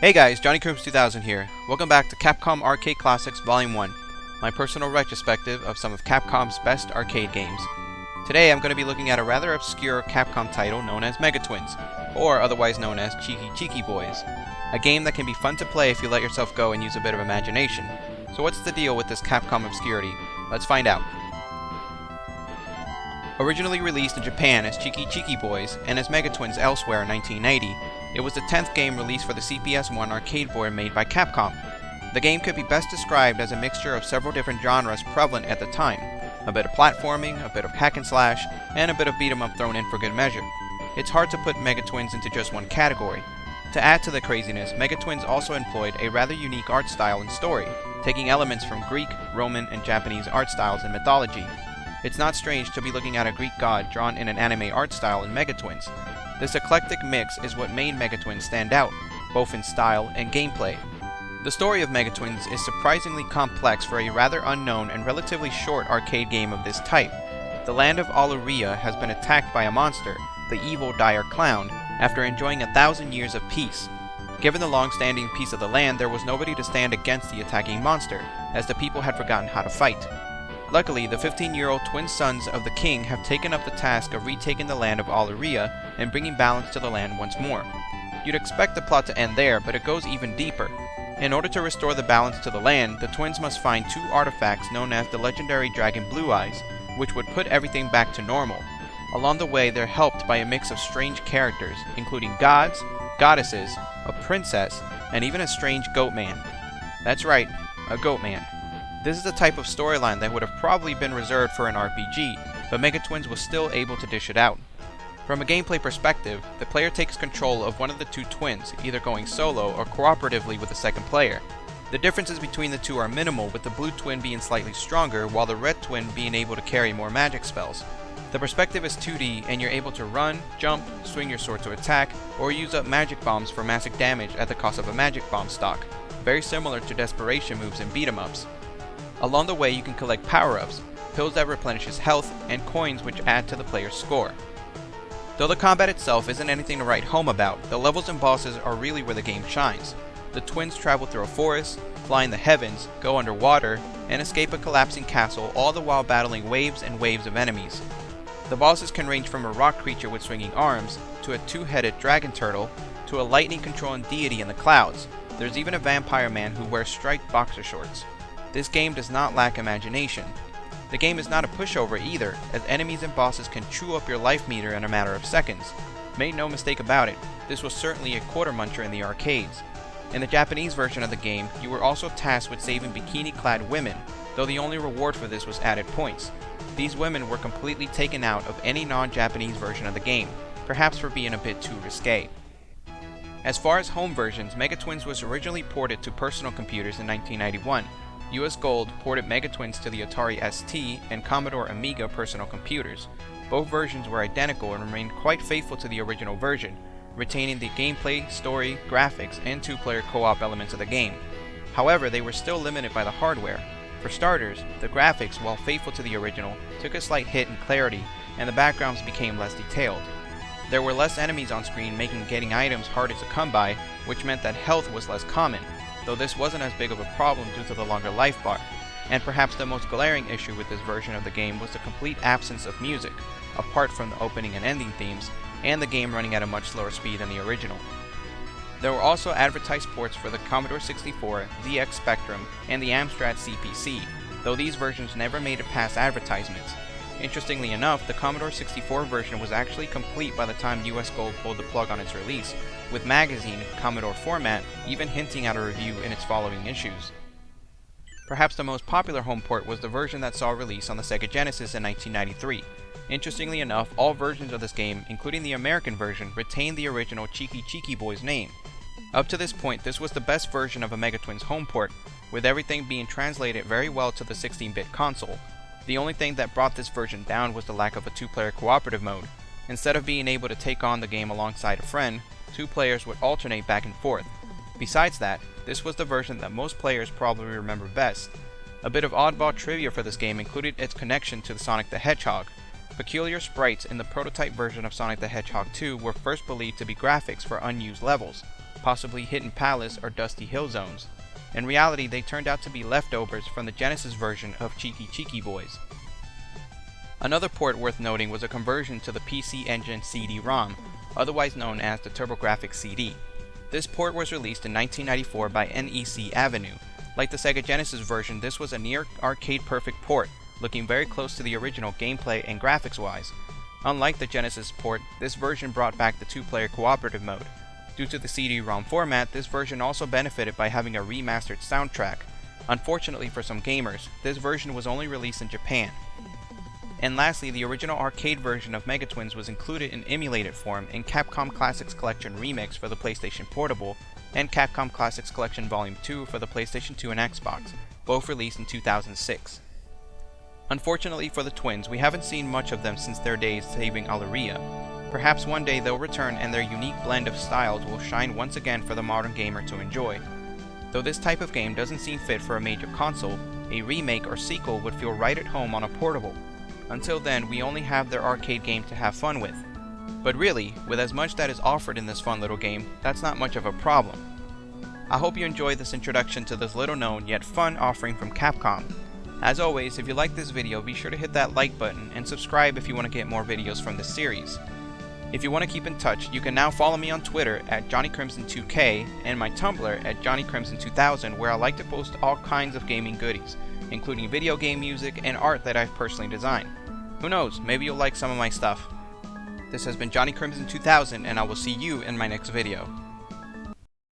Hey guys, Johnny Coombs 2000 here. Welcome back to Capcom Arcade Classics Volume 1, my personal retrospective of some of Capcom's best arcade games. Today I'm going to be looking at a rather obscure Capcom title known as Mega Twins, or otherwise known as Cheeky Cheeky Boys. A game that can be fun to play if you let yourself go and use a bit of imagination. So what's the deal with this Capcom obscurity? Let's find out. Originally released in Japan as Cheeky Cheeky Boys and as Mega Twins elsewhere in 1980, it was the 10th game released for the CPS-1 arcade board made by Capcom. The game could be best described as a mixture of several different genres prevalent at the time. A bit of platforming, a bit of hack and slash, and a bit of beat 'em up thrown in for good measure. It's hard to put Mega Twins into just one category. To add to the craziness, Mega Twins also employed a rather unique art style and story, taking elements from Greek, Roman, and Japanese art styles and mythology. It's not strange to be looking at a Greek god drawn in an anime art style in Mega Twins. This eclectic mix is what made Mega Twins stand out, both in style and gameplay. The story of Mega Twins is surprisingly complex for a rather unknown and relatively short arcade game of this type. The land of Aluria has been attacked by a monster, the evil Dire Clown, after enjoying 1,000 years of peace. Given the long-standing peace of the land, there was nobody to stand against the attacking monster, as the people had forgotten how to fight. Luckily, the 15-year-old twin sons of the king have taken up the task of retaking the land of Aluria and bringing balance to the land once more. You'd expect the plot to end there, but it goes even deeper. In order to restore the balance to the land, the twins must find two artifacts known as the legendary Dragon Blue Eyes, which would put everything back to normal. Along the way, they're helped by a mix of strange characters, including gods, goddesses, a princess, and even a strange goat man. That's right, a goat man. This is the type of storyline that would have probably been reserved for an RPG, but Mega Twins was still able to dish it out. From a gameplay perspective, the player takes control of one of the two twins, either going solo or cooperatively with the second player. The differences between the two are minimal, with the blue twin being slightly stronger, while the red twin being able to carry more magic spells. The perspective is 2D, and you're able to run, jump, swing your sword to attack, or use up magic bombs for massive damage at the cost of a magic bomb stock, very similar to desperation moves in beat 'em ups. Along the way, you can collect power-ups, pills that replenishes health, and coins which add to the player's score. Though the combat itself isn't anything to write home about, the levels and bosses are really where the game shines. The twins travel through a forest, fly in the heavens, go underwater, and escape a collapsing castle, all the while battling waves and waves of enemies. The bosses can range from a rock creature with swinging arms, to a two-headed dragon turtle, to a lightning-controlling deity in the clouds. There's even a vampire man who wears striped boxer shorts. This game does not lack imagination. The game is not a pushover either, as enemies and bosses can chew up your life meter in a matter of seconds. Make no mistake about it, this was certainly a quarter muncher in the arcades. In the Japanese version of the game, you were also tasked with saving bikini-clad women, though the only reward for this was added points. These women were completely taken out of any non-Japanese version of the game, perhaps for being a bit too risque. As far as home versions, Mega Twins was originally ported to personal computers in 1991. US Gold ported Mega Twins to the Atari ST and Commodore Amiga personal computers. Both versions were identical and remained quite faithful to the original version, retaining the gameplay, story, graphics, and two-player co-op elements of the game. However, they were still limited by the hardware. For starters, the graphics, while faithful to the original, took a slight hit in clarity, and the backgrounds became less detailed. There were less enemies on screen, making getting items harder to come by, which meant that health was less common, though this wasn't as big of a problem due to the longer life bar. And perhaps the most glaring issue with this version of the game was the complete absence of music, apart from the opening and ending themes, and the game running at a much slower speed than the original. There were also advertised ports for the Commodore 64, ZX Spectrum, and the Amstrad CPC, though these versions never made it past advertisements. Interestingly enough, the Commodore 64 version was actually complete by the time US Gold pulled the plug on its release, with magazine, Commodore format, even hinting at a review in its following issues. Perhaps the most popular home port was the version that saw release on the Sega Genesis in 1993. Interestingly enough, all versions of this game, including the American version, retained the original Cheeky Cheeky Boys name. Up to this point, this was the best version of a Mega Twins home port, with everything being translated very well to the 16-bit console. The only thing that brought this version down was the lack of a two-player cooperative mode. Instead of being able to take on the game alongside a friend, two players would alternate back and forth. Besides that, this was the version that most players probably remember best. A bit of oddball trivia for this game included its connection to Sonic the Hedgehog. Peculiar sprites in the prototype version of Sonic the Hedgehog 2 were first believed to be graphics for unused levels. possibly Hidden Palace or Dusty Hill zones. In reality, they turned out to be leftovers from the Genesis version of Cheeky Cheeky Boys. Another port worth noting was a conversion to the PC Engine CD-ROM, otherwise known as the TurboGrafx CD. This port was released in 1994 by NEC Avenue. Like the Sega Genesis version, this was a near arcade-perfect port, looking very close to the original gameplay and graphics-wise. Unlike the Genesis port, this version brought back the two-player cooperative mode. Due to the CD-ROM format, this version also benefited by having a remastered soundtrack. Unfortunately for some gamers, this version was only released in Japan. And lastly, the original arcade version of Megatwins was included in emulated form in Capcom Classics Collection Remix for the PlayStation Portable and Capcom Classics Collection Volume 2 for the PlayStation 2 and Xbox, both released in 2006. Unfortunately for the twins, we haven't seen much of them since their days saving Alaria. Perhaps one day they'll return and their unique blend of styles will shine once again for the modern gamer to enjoy. Though this type of game doesn't seem fit for a major console, a remake or sequel would feel right at home on a portable. Until then, we only have their arcade game to have fun with. But really, with as much that is offered in this fun little game, that's not much of a problem. I hope you enjoyed this introduction to this little known yet fun offering from Capcom. As always, if you like this video, be sure to hit that like button and subscribe if you want to get more videos from this series. If you want to keep in touch, you can now follow me on Twitter at JohnnyCrimson2K and my Tumblr at JohnnyCrimson2000, where I like to post all kinds of gaming goodies, including video game music and art that I've personally designed. Who knows, maybe you'll like some of my stuff. This has been Johnny Crimson 2000, and I will see you in my next video.